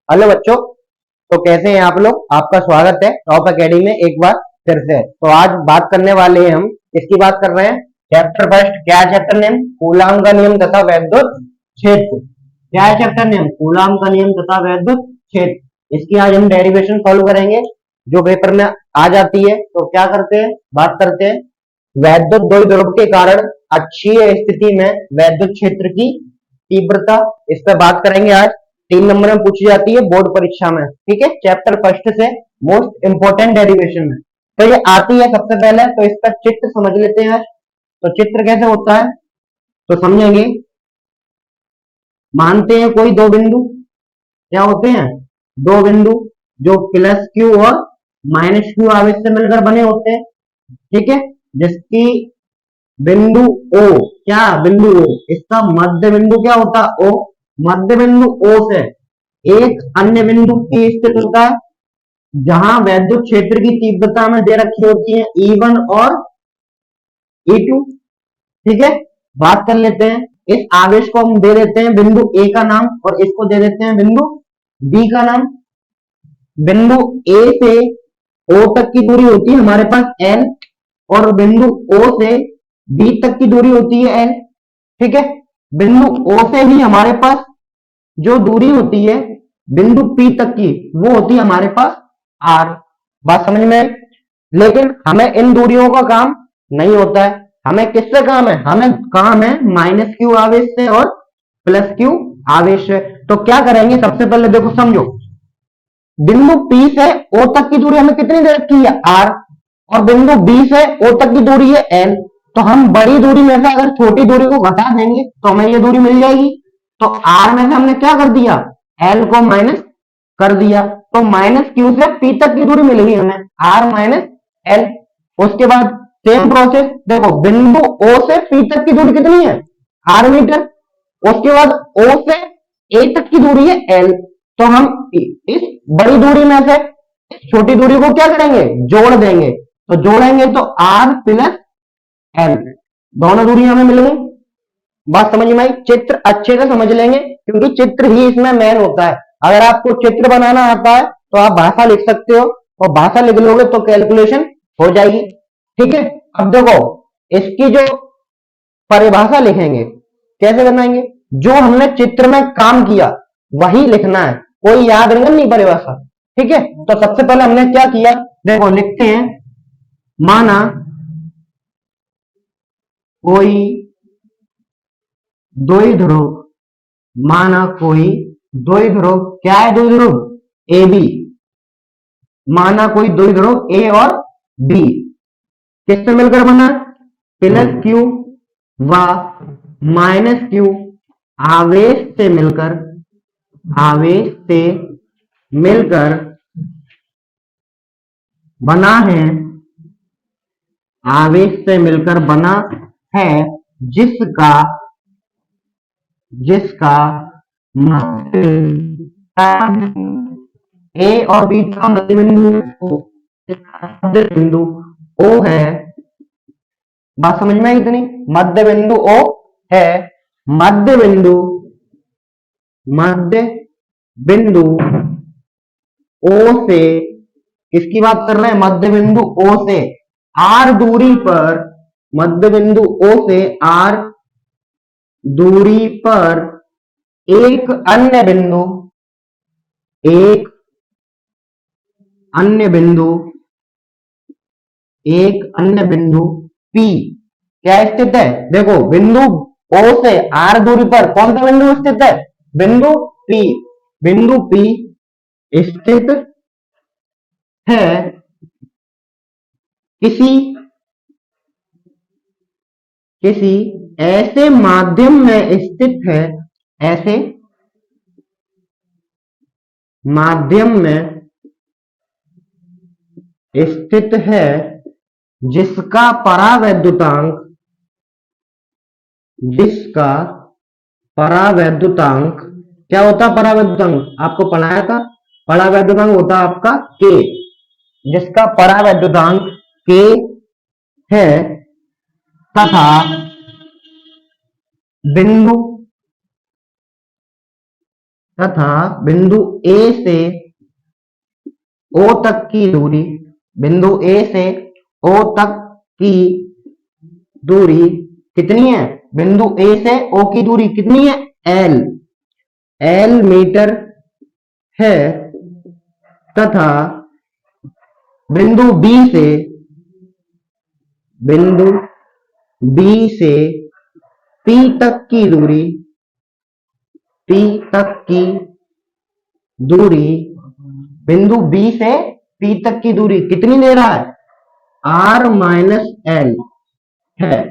Hello बच्चों। तो कैसे हैं आप लोग? आपका स्वागत है टॉप एकेडमी में एक बार फिर से। तो आज बात करने वाले हैं हम, इसकी बात कर रहे हैं चैप्टर फर्स्ट। क्या है चैप्टर नेम? कूलाम का नियम तथा वैद्युत क्षेत्र। क्या है चैप्टर नेम? कूलाम का नियम तथा वैद्युत क्षेत्र। इसकी आज हम डेरिवेशन सॉल्व करेंगे जो पेपर में आ जाती है। तो क्या करते हैं, बात करते हैं वैद्युत द्विध्रुव के कारण अक्षीय स्थिति में वैद्युत क्षेत्र की तीव्रता। इस पर बात करेंगे आज। 3 नंबर में पूछी जाती है बोर्ड परीक्षा में, ठीक है, चैप्टर फर्स्ट से मोस्ट इंपोर्टेंट डेरिवेशन में। तो ये आती है सबसे पहले, तो इसका चित्र समझ लेते हैं। तो चित्र कैसे होता है तो समझेंगे। मानते हैं कोई दो बिंदु, क्या होते हैं? दो बिंदु जो प्लस क्यू और माइनस क्यू आवेश से मिलकर बने होते हैं, ठीक है। जिसकी बिंदु ओ, क्या बिंदु ओ, इसका मध्य बिंदु क्या होता है? ओ। मध्य बिंदु ओ से एक अन्य बिंदु P स्थित होता है जहां वैद्युत क्षेत्र की तीव्रता में दे रखी होती है E1 और E2, ठीक है। बात कर लेते हैं, इस आवेश को हम दे देते हैं बिंदु A का नाम और इसको दे देते हैं बिंदु B का नाम। बिंदु A से O तक की दूरी होती है हमारे पास L और बिंदु O से B तक की दूरी होती है L, ठीक है। बिंदु O से ही हमारे पास जो दूरी होती है बिंदु P तक की, वो होती है हमारे पास R। बात समझ में आई? लेकिन हमें इन दूरियों का काम नहीं होता है। हमें किससे काम है? हमें काम है माइनस क्यू आवेश से और प्लस क्यू आवेश से। तो क्या करेंगे, सबसे पहले देखो समझो, बिंदु P से O तक की दूरी हमें कितनी दे रखी है? R। और बिंदु B से O तक की दूरी है L। तो हम बड़ी दूरी में से अगर छोटी दूरी को घटा देंगे तो हमें ये दूरी मिल जाएगी। तो R में से हमने क्या कर दिया? L को माइनस कर दिया। तो माइनस क्यू से P तक की दूरी मिल गई हमें, R माइनस L। उसके बाद सेम प्रोसेस देखो, बिंदु O से P तक की दूरी कितनी है? R metre. उसके बाद O से A तक की दूरी है L। तो हम इस बड़ी दूरी में से छोटी दूरी को क्या करेंगे? जोड़ देंगे। तो जोड़ेंगे तो R प्लस L, दोनों दूरी हमें मिल गई। बात समझ में आई? चित्र अच्छे से समझ लेंगे क्योंकि चित्र ही इसमें मेन होता है। अगर आपको चित्र बनाना आता है तो आप भाषा लिख सकते हो और भाषा लिख लोगे तो कैलकुलेशन हो जाएगी, ठीक है। अब देखो, इसकी जो परिभाषा लिखेंगे कैसे बनाएंगे? जो हमने चित्र में काम किया वही लिखना है, कोई याद नहीं परिभाषा, ठीक है। तो सबसे पहले हमने क्या किया, देखो लिखते हैं, माना कोई द्विध्रुव, माना कोई द्विध्रुव, क्या है द्विध्रुव? A B. माना कोई द्विध्रुव ए और बी किससे मिलकर बना? प्लस क्यू व माइनस क्यू आवेश से मिलकर, आवेश से मिलकर बना है, आवेश से मिलकर बना है, जिसका जिसका ए और बी का मध्य बिंदु ओ है। बात समझ में आई इतनी? मध्य बिंदु ओ है। मध्य बिंदु, मध्य बिंदु ओ से, किसकी बात कर रहे हैं? मध्य बिंदु ओ से आर दूरी पर, मध्य बिंदु ओ से आर दूरी पर एक अन्य बिंदु, एक अन्य बिंदु, एक अन्य बिंदु P क्या स्थित है? देखो बिंदु O से R दूरी पर कौन सा बिंदु स्थित है? बिंदु P। बिंदु P स्थित है किसी किसी ऐसे माध्यम में स्थित है, ऐसे माध्यम में स्थित है जिसका परावैद्युतांक, जिसका परावैद्युतांक क्या होता है? परावैद्युतांक आपको पढ़ाया था, परावैद्युतांक होता है आपका K। जिसका परावैद्युतांक K है तथा बिंदु तथा बिंदु ए से ओ तक की दूरी, बिंदु ए से ओ तक की दूरी कितनी है? बिंदु ए से ओ की दूरी कितनी है? एल, एल मीटर है तथा बिंदु बी से, बिंदु बी से पी तक की दूरी, पी तक की दूरी, बिंदु बी से पी तक की दूरी कितनी दे रहा है? आर माइनस एल है।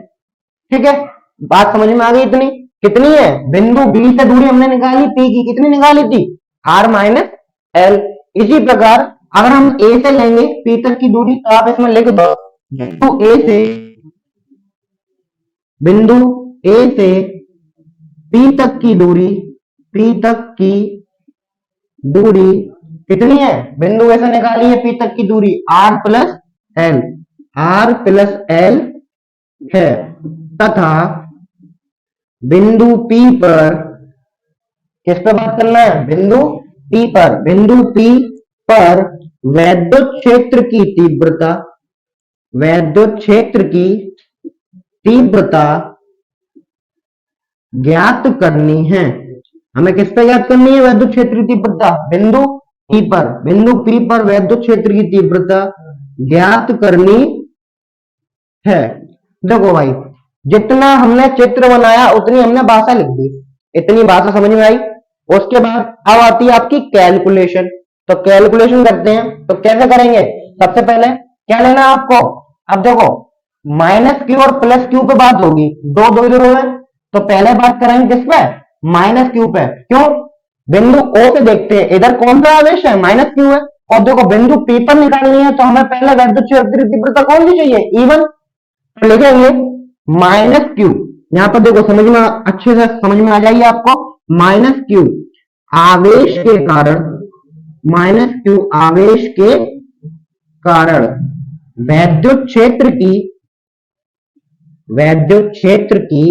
ठीक है, बात समझ में आ गई? इतनी कितनी है? बिंदु बी से दूरी हमने निकाली पी की, कितनी निकाली थी? R minus L. इसी प्रकार अगर हम ए से लेंगे पी तक की दूरी, तो आप इसमें लिख दो बिंदु ए से पी तक की दूरी, पी तक की दूरी कितनी है? बिंदु ए से निकाली है पी तक की दूरी R plus L, R plus L है तथा बिंदु P पर, किस पे बात करना है? बिंदु P पर, बिंदु P पर वैद्युत क्षेत्र की तीव्रता, वैद्युत क्षेत्र की तीव्रता ज्ञात करनी है। हमें किस पे ज्ञात करनी है? वैद्युत क्षेत्र की तीव्रता बिंदु P पर, बिंदु P पर वैद्युत क्षेत्र की तीव्रता ज्ञात करनी है। देखो भाई, जितना हमने चित्र बनाया उतनी हमने भाषा लिख दी, इतनी भाषा समझ में आई। उसके बाद अब आती है आपकी कैलकुलेशन। तो कैलकुलेशन करते हैं, तो कैसे करेंगे? सबसे पहले क्या लेना है आपको? अब देखो, माइनस क्यू और प्लस क्यू पे बात होगी, दो दो इधर है, तो पहले बात करेंगे किस पे? माइनस क्यू पे। क्यों? बिंदु ओ से देखते हैं इधर कौन सा आवेश है? माइनस क्यू है। और देखो बिंदु पी पर निकालनी है, तो हमें पहले वैद्युत क्षेत्र की तीव्रता कौन सी चाहिए? E1। तो लिखेंगे माइनस क्यू, यहां पर देखो समझ में अच्छे से समझ में आ जाइए आपको, माइनस क्यू आवेश के कारण, माइनस क्यू आवेश के कारण वैद्युत क्षेत्र की, वैद्युत क्षेत्र की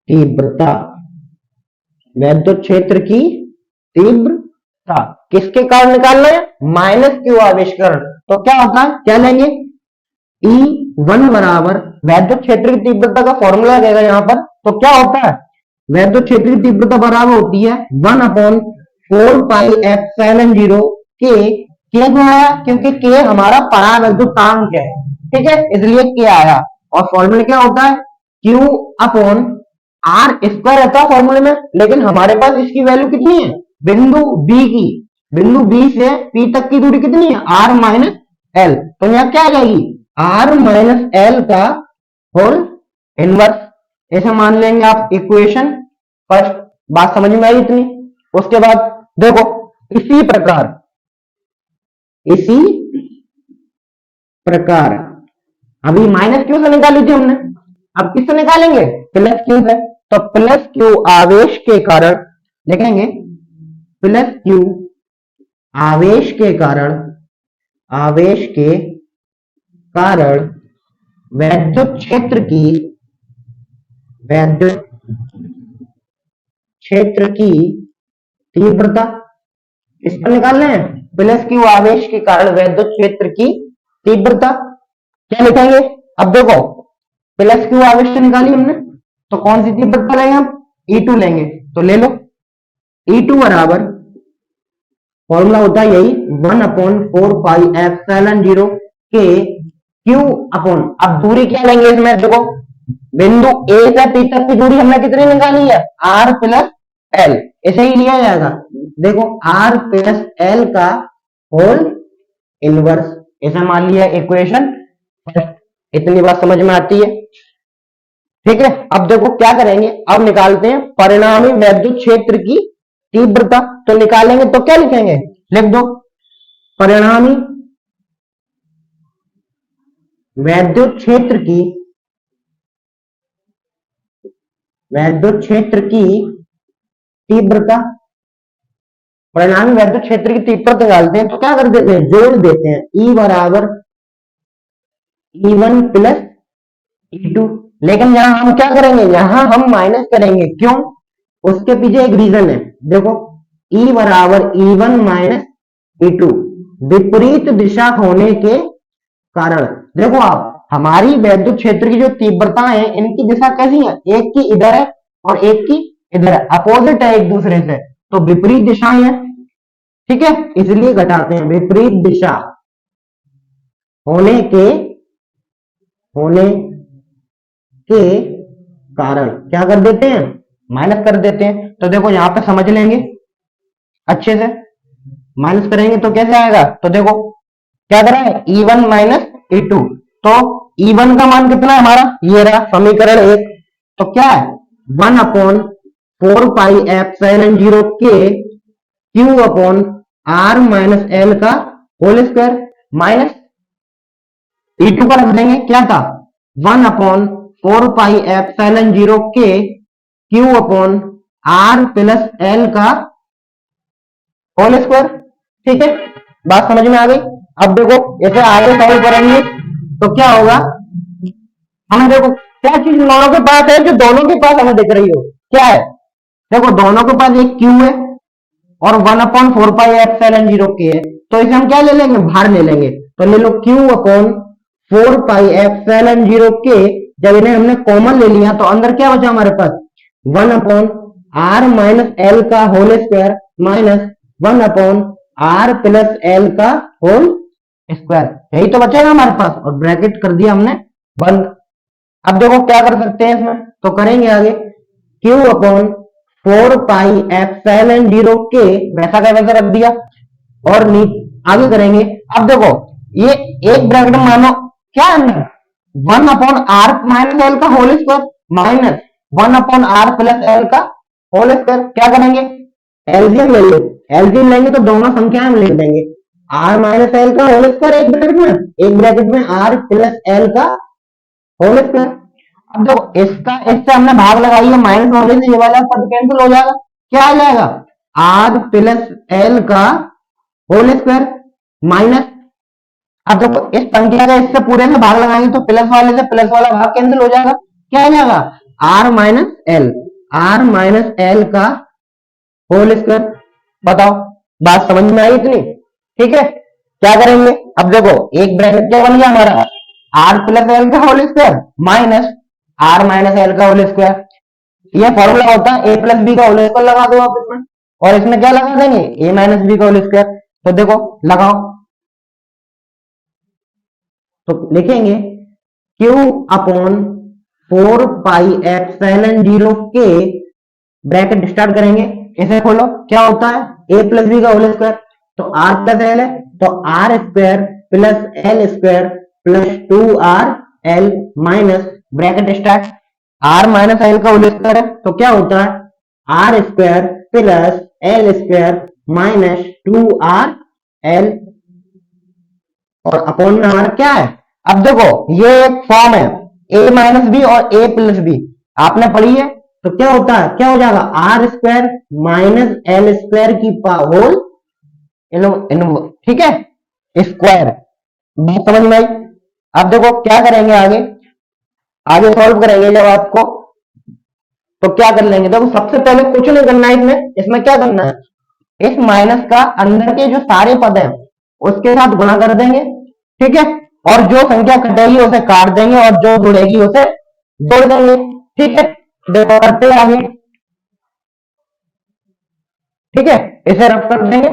तीव्रता, वैद्युत क्षेत्र की तीव्रता किसके कारण निकालना है? माइनस क्यू आवेश कारण। तो क्या होता है, क्या लेंगे? E1 बराबर वैद्युत क्षेत्र की तीव्रता का फॉर्मूला देगा यहां पर, तो क्या होता है? वैद्युत क्षेत्र की तीव्रता बराबर होती है 1/4πε0 के। क्यों आया? क्योंकि के हमारा परावैद्युतांक है, ठीक है, इसलिए के आया। और फॉर्मूला क्या होता है? Q अपॉन आर स्क्वायर रहता है फॉर्मूले में, लेकिन हमारे पास इसकी वैल्यू कितनी है? बिंदु बी की, बिंदु बी से पी तक की दूरी कितनी है? R minus L. तो यहां क्या आ जाएगी? आर माइनस एल का होल इनवर्स, ऐसे मान लेंगे आप इक्वेशन फर्स्ट। बात समझ में आई इतनी? उसके बाद देखो, इसी प्रकार, इसी प्रकार अभी माइनस क्यू से निकाली थी हमने, अब किससे निकालेंगे? प्लस क्यू से। तो प्लस क्यू आवेश के कारण लिखेंगे, प्लस क्यू आवेश के कारण, आवेश के कारण वैद्युत क्षेत्र की, वैद्युत क्षेत्र की तीव्रता इस पर निकालना है। प्लस क्यू आवेश के कारण वैद्युत क्षेत्र की तीव्रता क्या लिखेंगे? अब देखो, प्लस क्यू आवेश से निकाली हमने, तो कौन सी तीव्रता लेंगे हम? E2 लेंगे। तो ले लो, E2 बराबर फॉर्मूला होता है यही 1/4πε0 के Q अपॉन, अब दूरी क्या लेंगे इसमें? देखो, बिंदु ए से पी तक की दूरी हमने कितनी निकाली है? आर प्लस एल, ऐसे ही लिया जाएगा। देखो, आर प्लस एल का होल इनवर्स, ऐसा मान लिया इक्वेशन फर्स्ट। इतनी बात समझ में आती है? ठीक है, अब देखो क्या करेंगे, अब निकालते हैं परिणामी वैद्युत क्षेत्र की तीव्रता। तो निकालेंगे तो क्या लिखेंगे? लिख दो, परिणामी वैद्युत क्षेत्र की, वैद्युत क्षेत्र की तीव्रता, परिणामी वैद्युत क्षेत्र की तीव्रता निकालते हैं, तो क्या कर देते हैं? जोड़ देते हैं, E बराबर E1 प्लस E2। लेकिन यहां हम क्या करेंगे? यहां हम माइनस करेंगे। क्यों? उसके पीछे एक रीजन है। देखो E बराबर E1 माइनस E2 विपरीत दिशा होने के कारण। देखो आप हमारी वैद्युत क्षेत्र की जो तीव्रता है इनकी दिशा कैसी है, एक की इधर है और एक की इधर है, अपोजिट है एक दूसरे से, तो विपरीत दिशाएं हैं। ठीक है, इसलिए घटाते हैं। विपरीत दिशा होने के कारण क्या कर देते हैं, माइनस कर देते हैं। तो देखो यहां पे समझ लेंगे अच्छे से, माइनस करेंगे तो कैसे आएगा, तो देखो क्या करा है E1 माइनस E2, तो E1 का मान कितना है हमारा, ये रहा समीकरण 1, तो क्या है 1/4 पाई एप्सिलॉन 0 के Q upon R minus L का होल स्क्वायर, माइनस E2 का रख देंगे, क्या था 1/4 पाई एप्सिलॉन 0 के Q upon R plus L का होल स्क्वायर। ठीक है, बात समझ में आ गई। अब देखो इसे आगे सॉल्व करेंगे तो क्या होगा, हमें देखो क्या चीज दोनों के पास है, जो दोनों के पास हमें दिख रही हो, क्या है, देखो दोनों के पास एक Q है और 1/4 पाई एप्सिलॉन 0 के है, तो इसे हम क्या ले लेंगे, भार ले लेंगे। तो ले लो Q अपॉन 4 पाई एप्सिलॉन 0 के, जब इन्हें हमने कॉमन ले लिया तो अंदर क्या बचा हमारे पास 1/R माइनस L का whole square minus 1/R plus L का होल स्क्वायर, यही तो बचेगा हमारे पास, और ब्रैकेट कर दिया हमने बंद। अब देखो क्या कर सकते हैं इसमें, तो करेंगे आगे Q अपॉन 4 पाई एप्सिलॉन 0 के, वैसा का वैसा रख दिया, और आगे करेंगे। अब देखो ये एक ब्रैकेट मानो क्या है 1/R माइनस L का whole square minus 1/R plus L का होल स्क्वायर, क्या करेंगे एलसीएम ले लो, एलसीएम लेंगे तो दोनों संख्याएं हम लिख देंगे, R माइनस L का होल स्क्वायर एक ब्रैकेट में R प्लस L का होल स्क्वायर। अब देखो इसका इससे हमने भाग लगाई है, माइनस होने से ये वाला पद कैंसिल हो जाएगा, क्या आ जाएगा R प्लस L का होल स्क्वायर माइनस, अब देखो इस संख्या का इससे पूरे से भाग लगाएंगे तो प्लस वाले से प्लस वाला भाग कैंसिल हो जाएगा, क्या आ जाएगा R माइनस L का होल स्क्वायर। बताओ बात समझ में आई इतनी, ठीक है। क्या करेंगे, अब देखो एक ब्रैकेट क्या बन गया हमारा R प्लस L का whole square minus R minus L का होल स्क्वायर, यह फॉर्मूला होता है A प्लस B का होल स्क्वायर, लगा दो आप इसमें, और इसमें क्या लगा देंगे A माइनस B का होल स्क्वायर। तो देखो लगाओ, तो लिखेंगे Q अपॉन 4 पाई एप्सिलॉन 0 के, ब्रैकेट स्टार्ट करेंगे, इसे खोलो, क्या होता है A प्लस बी का होल स्क्वायर, तो R प्लस L है, तो R square plus L square plus 2RL minus bracket start, R minus L का होल स्क्वायर है, तो क्या होता है R square plus L square minus 2RL, और अपॉन में हमारा क्या है। अब देखो ये एक फॉर्म है A माइनस बी और A प्लस बी, आपने पढ़ी है, तो क्या होता है, क्या हो जाएगा R square minus L square की होल, ठीक है, स्क्वायर। बात समझ में आई। अब देखो क्या करेंगे आगे, आगे सॉल्व करेंगे जब आपको, तो क्या कर लेंगे, देखो सबसे पहले कुछ नहीं करना है इसमें, इसमें क्या करना है, इस माइनस का अंदर के जो सारे पद हैं उसके साथ गुणा कर देंगे, ठीक है, और जो संख्या कटेगी उसे काट देंगे और जो जुड़ेगी उसे जोड़ देंगे, ठीक है। देखो करते हैं आगे, ठीक है, इसे रफ कर देंगे,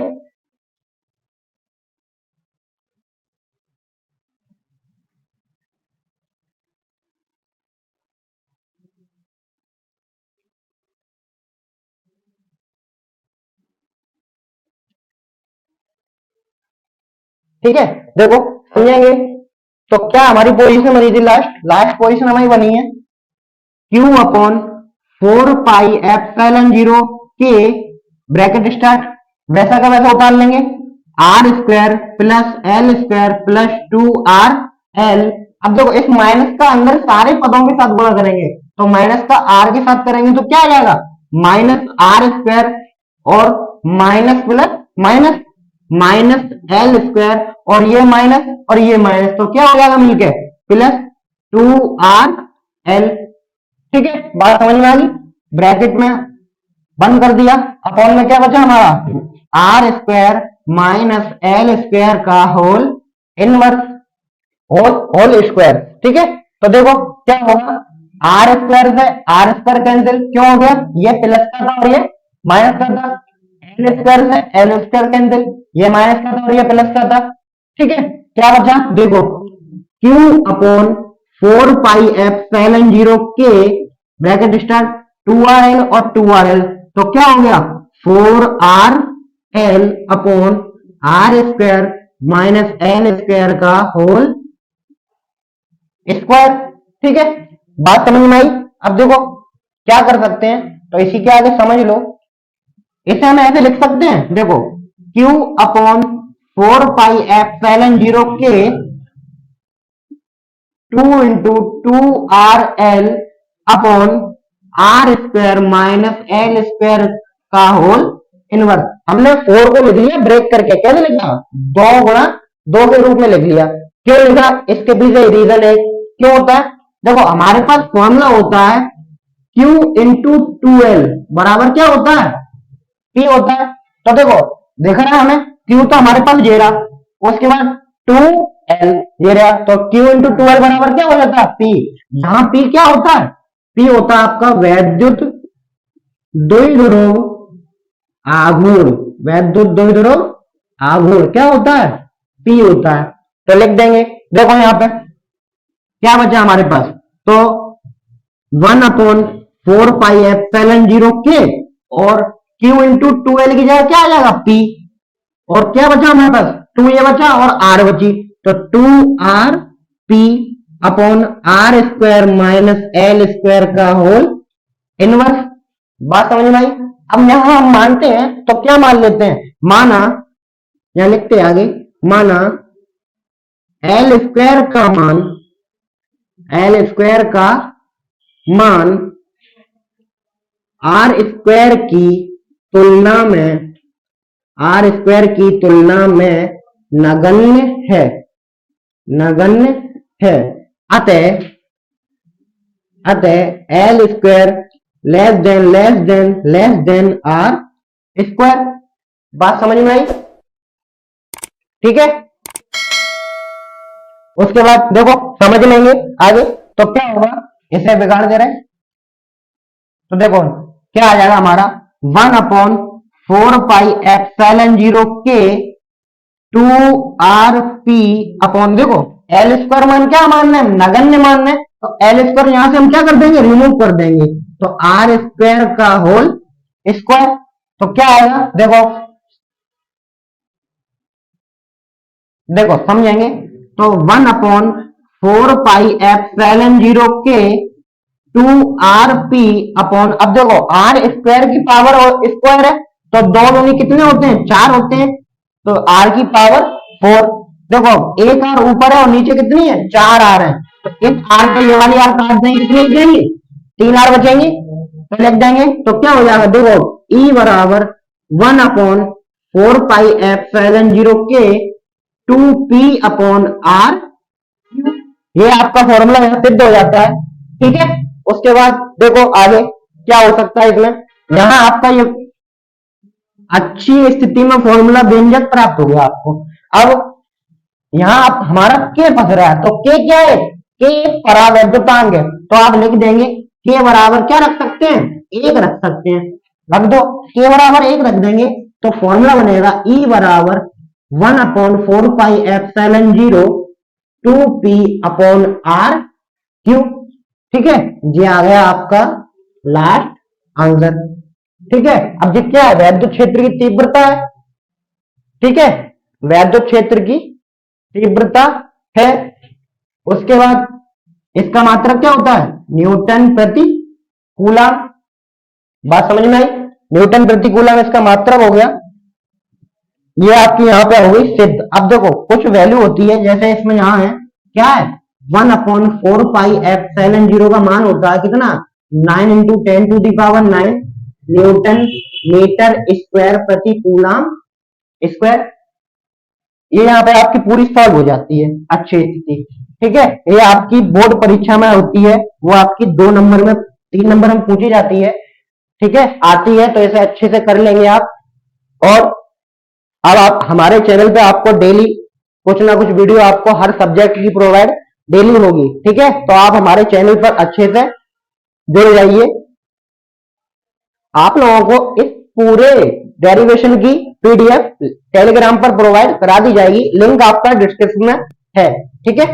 ठीक है। देखो समझेंगे, तो क्या हमारी पोजीशन बनी थी, लास्ट पोजीशन हमारी बनी है Q अपॉन 4 पाई एप्सिलॉन 0 के, ब्रैकेट स्टार्ट, वैसा का वैसा उतार लेंगे, R square plus L square plus 2RL। अब देखो इस माइनस का अंदर सारे पदों के साथ गुणा करेंगे, तो माइनस का R के साथ करेंगे तो क्या आ जाएगा माइनस R स्क्वायर और minus plus minus minus L square, और ये माइनस, तो क्या हो जाएगा मिलके प्लस 2RL, ठीक है। बात समझ में आ गई, ब्रैकेट में बंद कर दिया, अपॉन में क्या बचा हमारा R square minus L square का होल इनवर्स, होल स्क्वायर। ठीक है, तो देखो क्या होगा, आर स्क्वायर से आर स्क्वायर कैंसिल, क्यों हो गया, ये प्लस का था और ये माइनस का था, एल स्क्वायर से एल स्क्वायर कैंसिल, ये माइनस का था और ये प्लस का था। ठीक है, क्या बचा, देखो Q अपॉन 4 पाई एप्सिलॉन 0 के ब्रैकेट स्टार्ट 2RL और 2RL, तो क्या हो गया 4RL upon R square minus L square का होल स्क्वायर। ठीक है, बात समझ में आई। अब देखो क्या कर सकते हैं, तो इसी के आगे समझ लो, इसे हम ऐसे लिख सकते हैं, देखो Q अपॉन 4 पाई एप्सिलॉन 0 के 2 into 2RL upon R square minus L square का होल इनवर्स। हमने 4 को लिख लिया ब्रेक करके, कैसे लिखा, 2 गुणा 2 के रूप में लिख लिया। क्यों लिखा, इसके पीछे रीजन है, क्यों होता है, देखो हमारे पास फॉर्मूला होता है Q इंटू 2L बराबर क्या होता है, P होता है। तो देखो देख रहा है हमें, Q तो हमारे पास ये रहा, उसके बाद 2L ये रहा, तो Q इंटू 2L बराबर क्या हो जाता है, P। यहाँ P क्या होता है, P होता है आपका वैद्युत द्विध्रुव आघूर्ण, वैद्युत द्विध्रुव आघूर्ण क्या होता है, P होता है। तो लिख देंगे, देखो यहाँ पे क्या बचा हमारे पास, तो 1 अपॉन 4 पाई एप्सिलॉन 0 के और Q इंटू 2L की जगह क्या आ जाएगा P, और क्या बचा हमारे पास 2 ये बचा और R बची, तो 2RP upon R square minus L square का होल इनवर्स। बात समझ में आई। अब यहां हम मानते हैं तो क्या मान लेते हैं, माना यहां लिखते हैं आगे, माना एल स्क्वायर का मान, एल स्क्वायर का मान आर स्क्वायर की तुलना में, आर स्क्वायर की तुलना में नगण्य है, नगण्य है, अतः L square less than R square. बात समझ में आई, ठीक है। उसके बाद देखो समझ लेंगे आगे, तो क्या होगा, इसे बिगाड़ दे रहे, तो देखो क्या आ जाएगा हमारा 1 अपॉन 4 पाई एप्सिलॉन 0 के 2RP अपॉन, देखो एल स्क्वायर मान क्या मानना है, नगण्य मानना है, तो एल स्क्वायर यहां से हम क्या कर देंगे, रिमूव कर देंगे, तो आर स्क्वायर का होल स्क्वायर। तो क्या आएगा, देखो देखो समझेंगे, तो 1 अपॉन 4 पाई एप्सिलॉन 0 के 2RP अपॉन, अब देखो आर स्क्वायर की पावर और स्क्वायर है, तो दो दूनी कितने होते हैं, 4 होते हैं, तो आर की पावर 4। देखो एक आर ऊपर है और नीचे कितनी है, 4 आर है, तो इस आर को ये वाली आर काट देंगे, कितनी बचेंगी, 3 आर बचेंगी, तो लिख देंगे, तो क्या हो जाएगा, देखो E बराबर 1 अपॉन 4 पाई एप्सिलॉन 0 के 2P अपॉन आर, ये आपका फॉर्मूला यहाँ सिद्ध हो जाता है। ठीक है, उसके बाद देखो आगे क्या हो सकता है इसमें, यहां आपका ये अच्छी स्थिति में फॉर्मूला व्यंजक प्राप्त हो गया आपको। अब यहां आप हमारा के फंस रहा है, तो के क्या है, के परावैद्युतांक है, तो आप लिख देंगे के बराबर क्या रख सकते हैं, 1 रख सकते हैं, रख दो के बराबर 1 रख देंगे, तो फॉर्मूला बनेगा E बराबर 1 upon 4 pi epsilon 0 2P upon R Q. ठीक है, ये आ गया आपका लास्ट आंसर। ठीक है, अब ये क्या है, वैद्युत क्षेत्र की तीव्रता है। ठीक है, वैद्युत क्षेत्र की तीव्रता है। उसके बाद इसका मात्रक क्या होता है, न्यूटन प्रति कूलम। बात समझ में आई, न्यूटन प्रति कूलम इसका मात्रक हो गया, ये आपकी यहाँ पे हो गई सिद्ध। अब देखो कुछ वैल्यू होती है, जैसे इसमें यहाँ है क्या है, 1 अपॉन 4 पाई एप्सिलॉन 0 का मान होता है कितना, 9 into 10 to the power 9 newton metre square प्रति कूलम स्क्वायर। ये यहाँ पे आपकी पूरी सॉल्व हो जाती है अच्छी स्थिति। ठीक है, ये आपकी बोर्ड परीक्षा में होती है, वो आपकी 2 नंबर में 3 नंबर में पूछी जाती है। ठीक है, आती है तो इसे अच्छे से कर लेंगे आप। और अब आप हमारे चैनल पे आपको डेली कुछ ना कुछ वीडियो आपको हर सब्जेक्ट की प्रोवाइड डेली होगी, ठीक है। तो आप हमारे चैनल पर अच्छे से जुड़ जाइए। आप लोगों को इस पूरे डेरिवेशन की पीडीएफ टेलीग्राम पर प्रोवाइड करा दी जाएगी, लिंक आपका डिस्क्रिप्शन में है, ठीक है।